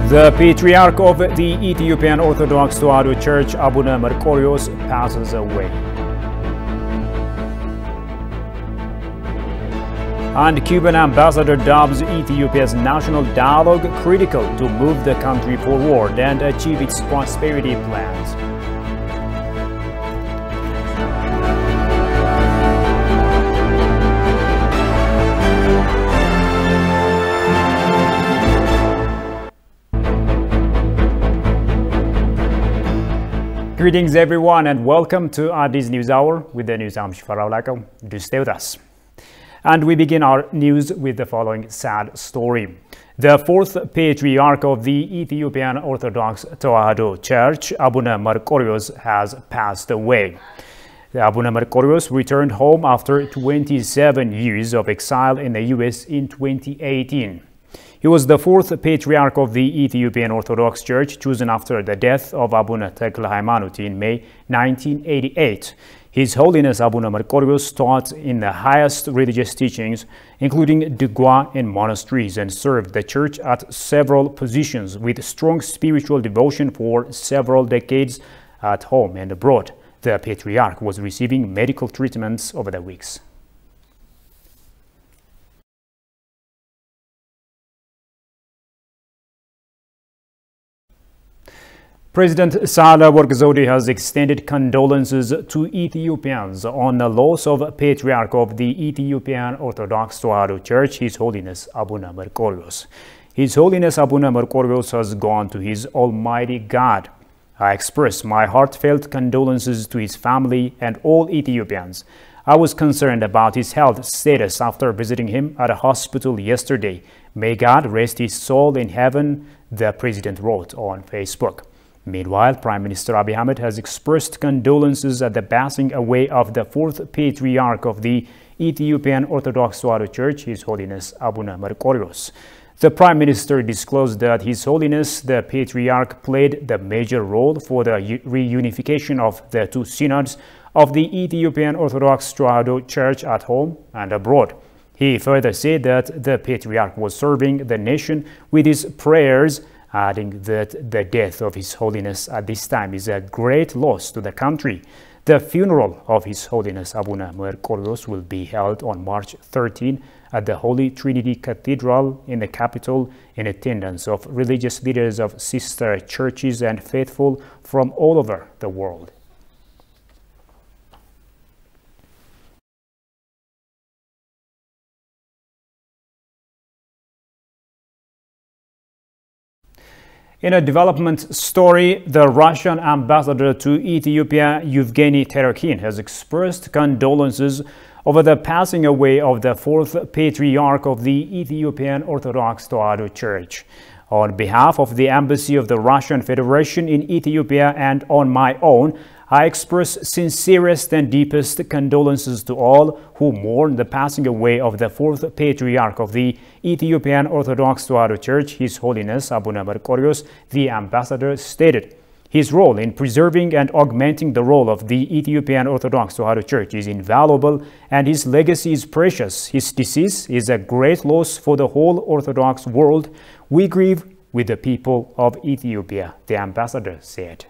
The Patriarch of the Ethiopian Orthodox Tewahedo Church, Abuna Merqorios, passes away. And Cuban ambassador dubs Ethiopia's national dialogue critical to move the country forward and achieve its prosperity plans. Greetings everyone and welcome to Addis News Hour with the news. I'm Shifarao Lako. Do stay with us. And we begin our news with the following sad story. The fourth Patriarch of the Ethiopian Orthodox Tewahedo Church, Abuna Merqorios, has passed away. Abuna Merqorios returned home after 27 years of exile in the U.S. in 2018. He was the fourth Patriarch of the Ethiopian Orthodox Church, chosen after the death of Abuna Tekle Haymanut in May 1988. His Holiness Abuna Merqorios taught in the highest religious teachings, including Dugwa in monasteries, and served the church at several positions with strong spiritual devotion for several decades at home and abroad. The Patriarch was receiving medical treatments over the weeks. President Sahle-Work Zewde has extended condolences to Ethiopians on the loss of Patriarch of the Ethiopian Orthodox Tewahedo Church, His Holiness Abuna Merqorios. His Holiness Abuna Merqorios has gone to his Almighty God. I express my heartfelt condolences to his family and all Ethiopians. I was concerned about his health status after visiting him at a hospital yesterday. May God rest his soul in heaven, the president wrote on Facebook. Meanwhile, Prime Minister Abiy Ahmed has expressed condolences at the passing away of the fourth Patriarch of the Ethiopian Orthodox Tewahedo Church, His Holiness Abuna Merqorios. The Prime Minister disclosed that His Holiness the Patriarch played the major role for the reunification of the two synods of the Ethiopian Orthodox Tewahedo Church at home and abroad. He further said that the Patriarch was serving the nation with his prayers, adding that the death of His Holiness at this time is a great loss to the country. The funeral of His Holiness Abuna Merqorios will be held on March 13 at the Holy Trinity Cathedral in the capital, in attendance of religious leaders of sister churches and faithful from all over the world. In a development story, the Russian ambassador to Ethiopia, Yevgeny Terekhin, has expressed condolences over the passing away of the fourth Patriarch of the Ethiopian Orthodox Tewahedo Church. On behalf of the Embassy of the Russian Federation in Ethiopia and on my own, I express sincerest and deepest condolences to all who mourn the passing away of the fourth Patriarch of the Ethiopian Orthodox Tewahedo Church, His Holiness Abuna Merqorios, the ambassador stated. His role in preserving and augmenting the role of the Ethiopian Orthodox Tewahedo Church is invaluable, and his legacy is precious. His decease is a great loss for the whole Orthodox world. We grieve with the people of Ethiopia, the ambassador said.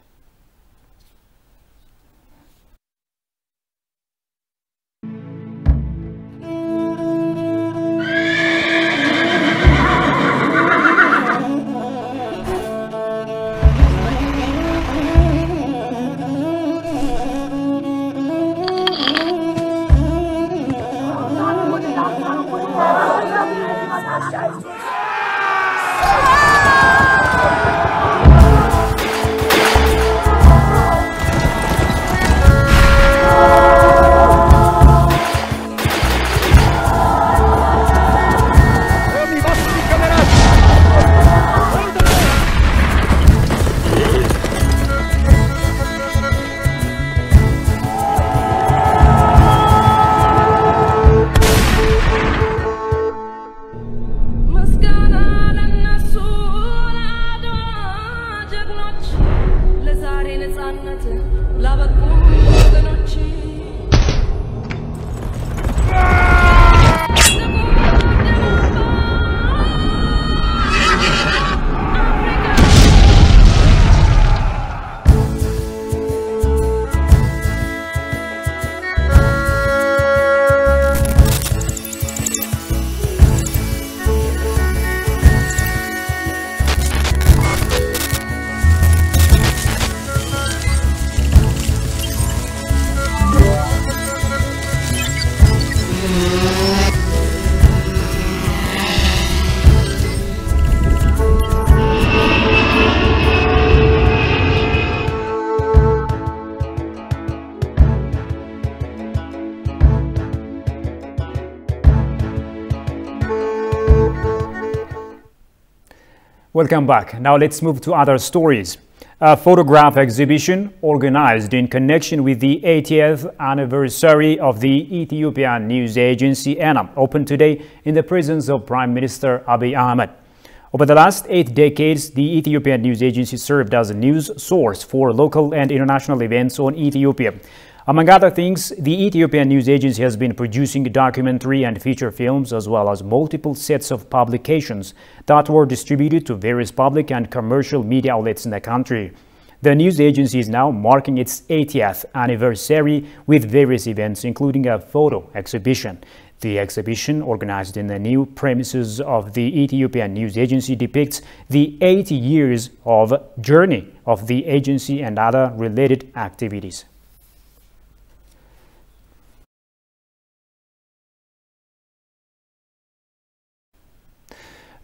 Welcome back. Now let's move to other stories. A photograph exhibition organized in connection with the 80th anniversary of the Ethiopian news agency ENA opened today in the presence of Prime Minister Abiy Ahmed. Over the last 8 decades, the Ethiopian news agency served as a news source for local and international events on Ethiopia. Among other things, the Ethiopian news agency has been producing documentary and feature films as well as multiple sets of publications that were distributed to various public and commercial media outlets in the country. The news agency is now marking its 80th anniversary with various events, including a photo exhibition. The exhibition, organized in the new premises of the Ethiopian news agency, depicts the 80 years of journey of the agency and other related activities.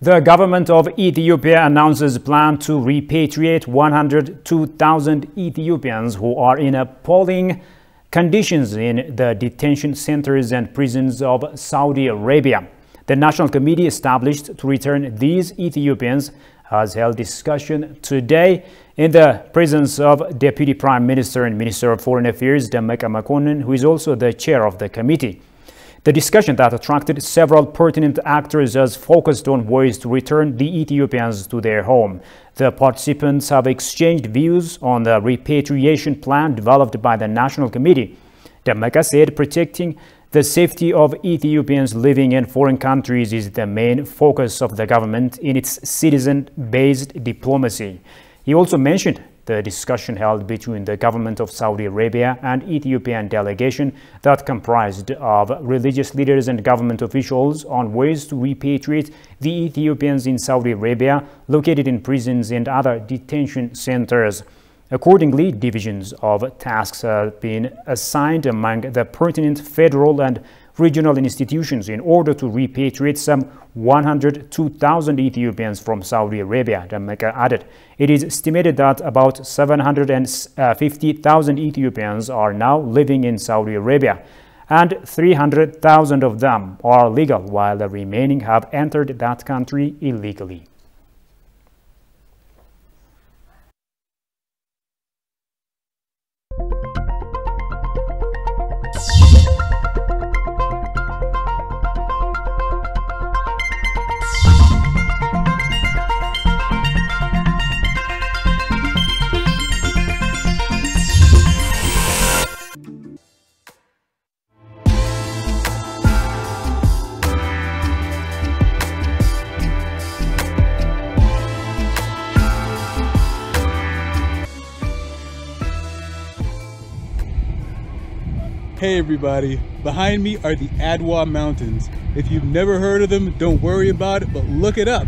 The government of Ethiopia announces plan to repatriate 102,000 Ethiopians who are in appalling conditions in the detention centers and prisons of Saudi Arabia. The National Committee established to return these Ethiopians has held discussion today in the presence of Deputy Prime Minister and Minister of Foreign Affairs Dammaqe Mokonnin, who is also the chair of the committee. The discussion that attracted several pertinent actors has focused on ways to return the Ethiopians to their home. The participants have exchanged views on the repatriation plan developed by the National Committee. Dammaqe said protecting the safety of Ethiopians living in foreign countries is the main focus of the government in its citizen-based diplomacy. He also mentioned the discussion held between the government of Saudi Arabia and Ethiopian delegation that comprised of religious leaders and government officials on ways to repatriate the Ethiopians in Saudi Arabia located in prisons and other detention centers. Accordingly, divisions of tasks have been assigned among the pertinent federal and regional institutions in order to repatriate some 102,000 Ethiopians from Saudi Arabia, Dammaqe added. It is estimated that about 750,000 Ethiopians are now living in Saudi Arabia, and 300,000 of them are legal, while the remaining have entered that country illegally. Hey everybody, behind me are the Adwa Mountains. If you've never heard of them, don't worry about it, but look it up.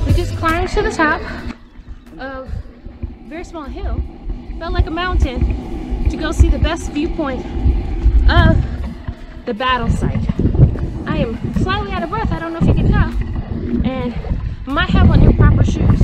We just climbed to the top of a very small hill, felt like a mountain, to go see the best viewpoint of the battle site. I am slightly out of breath, I don't know if you can tell, and might have on improper shoes.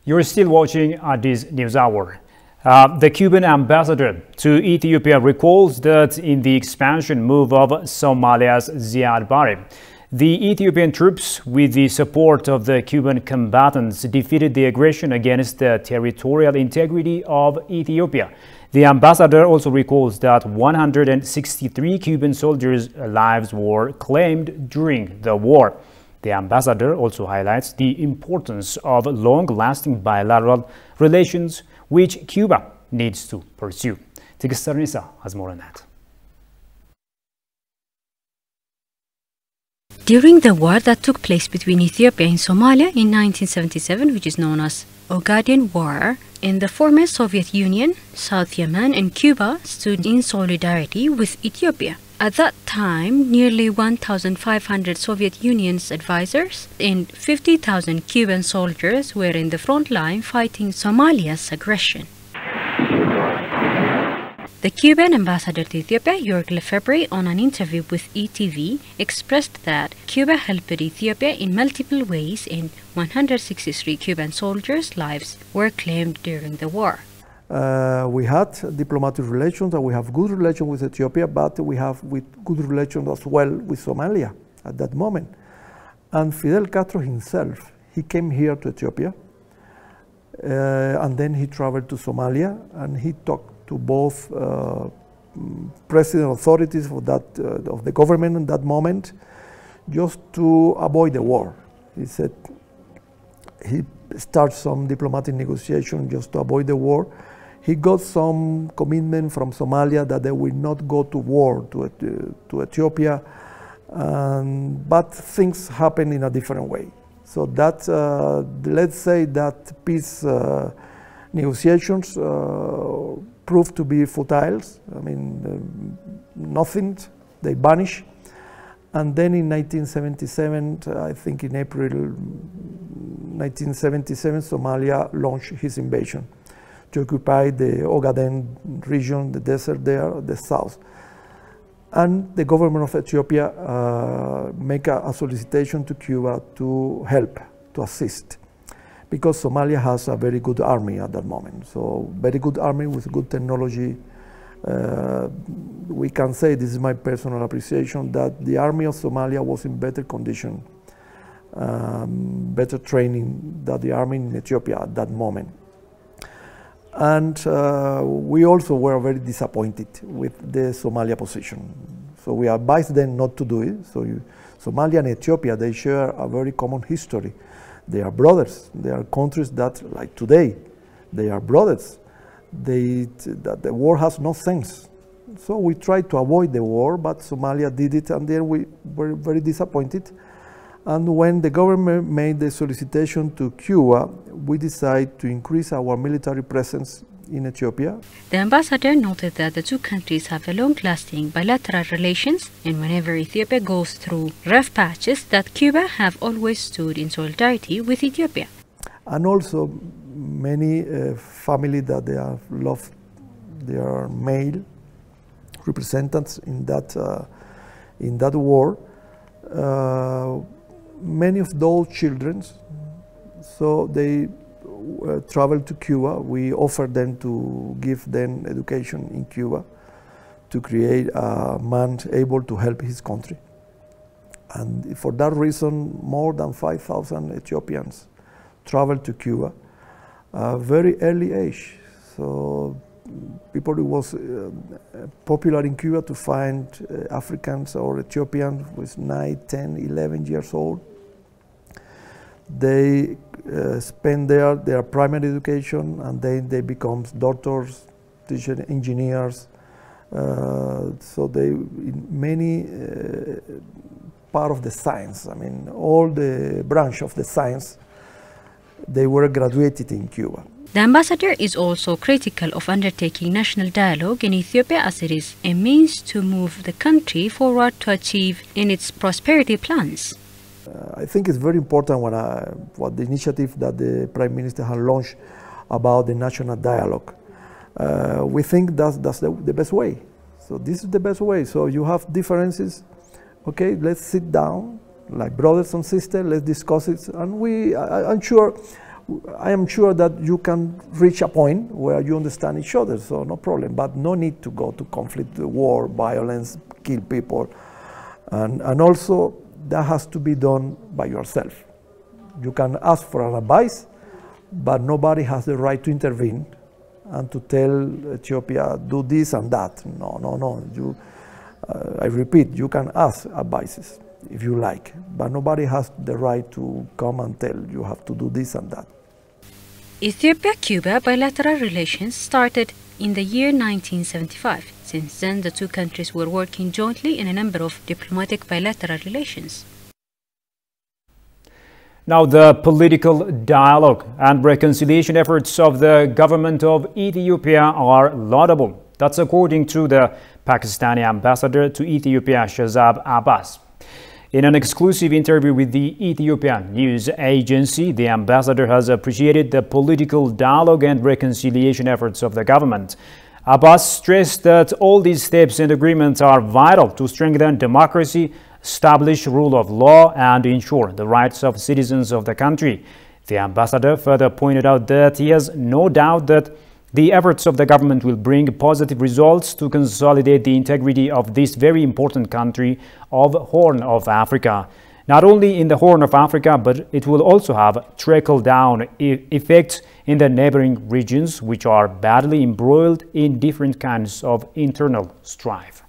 You're still watching Addis News Hour. The Cuban ambassador to Ethiopia recalls that in the expansion move of Somalia's Ziad Barre, the Ethiopian troops, with the support of the Cuban combatants, defeated the aggression against the territorial integrity of Ethiopia. The ambassador also recalls that 163 Cuban soldiers' lives were claimed during the war. The ambassador also highlights the importance of long-lasting bilateral relations, which Cuba needs to pursue. Tigist Nisa has more on that. During the war that took place between Ethiopia and Somalia in 1977, which is known as Ogaden War, in the former Soviet Union, South Yemen and Cuba stood in solidarity with Ethiopia. At that time, nearly 1,500 Soviet Union's advisors and 50,000 Cuban soldiers were in the front line fighting Somalia's aggression. The Cuban ambassador to Ethiopia, Jörg Lefebvre, on an interview with ETV, expressed that Cuba helped Ethiopia in multiple ways and 163 Cuban soldiers' lives were claimed during the war. We had diplomatic relations and we have good relations with Ethiopia, but we have good relations as well with Somalia at that moment. And Fidel Castro himself, he came here to Ethiopia and then he traveled to Somalia and he talked to both president authorities of the government at that moment, just to avoid the war. He said he started some diplomatic negotiation just to avoid the war. He got some commitment from Somalia that they will not go to war to Ethiopia, but things happen in a different way. So that, let's say that peace negotiations proved to be futile. I mean, nothing, they vanish. And then in 1977, I think in April 1977, Somalia launched his invasion to occupy the Ogaden region, the desert there, the south. And the government of Ethiopia make a solicitation to Cuba to help, to assist, because Somalia has a very good army at that moment. So very good army with good technology. We can say, this is my personal appreciation, that the army of Somalia was in better condition, better training than the army in Ethiopia at that moment. And we also were very disappointed with the Somalia position. So we advised them not to do it. So Somalia and Ethiopia, they share a very common history. They are brothers. They are countries that, like today, they are brothers. That the war has no sense. So we tried to avoid the war, but Somalia did it, and then we were very disappointed. And when the government made the solicitation to Cuba, we decided to increase our military presence in Ethiopia. The ambassador noted that the two countries have a long-lasting bilateral relations, and whenever Ethiopia goes through rough patches, that Cuba have always stood in solidarity with Ethiopia. And also many families that they have lost their male representatives in that war. Many of those children, so they traveled to Cuba. We offered them to give them education in Cuba, to create a man able to help his country. And for that reason, more than 5,000 Ethiopians traveled to Cuba at a very early age. So it was popular in Cuba to find Africans or Ethiopians with 9, 10, 11 years old. They spend their primary education, and then they become doctors, teachers, engineers. So they, in many part of the science, I mean, all the branch of the science, they were graduated in Cuba. The ambassador is also critical of undertaking national dialogue in Ethiopia, as it is a means to move the country forward to achieve in its prosperity plans. I think it's very important what the initiative that the Prime Minister has launched about the national dialogue. We think that's the best way. So this is the best way. So you have differences. Okay, let's sit down like brothers and sisters. Let's discuss it, and I am sure that you can reach a point where you understand each other. So no problem. But no need to go to conflict, war, violence, kill people, and also that has to be done by yourself. You can ask for an advice, but nobody has the right to intervene and to tell Ethiopia, do this and that. No. I repeat, you can ask advices if you like, but nobody has the right to come and tell you have to do this and that. Ethiopia-Cuba bilateral relations started in the year 1975. Since then, the two countries were working jointly in a number of diplomatic bilateral relations. Now, the political dialogue and reconciliation efforts of the government of Ethiopia are laudable. That's according to the Pakistani ambassador to Ethiopia, Shahzad Abbas. In an exclusive interview with the Ethiopian news agency, the ambassador has appreciated the political dialogue and reconciliation efforts of the government. Abbas stressed that all these steps and agreements are vital to strengthen democracy, establish rule of law, and ensure the rights of citizens of the country. The ambassador further pointed out that he has no doubt that the efforts of the government will bring positive results to consolidate the integrity of this very important country of Horn of Africa. Not only in the Horn of Africa, but it will also have trickle-down effects in the neighboring regions, which are badly embroiled in different kinds of internal strife.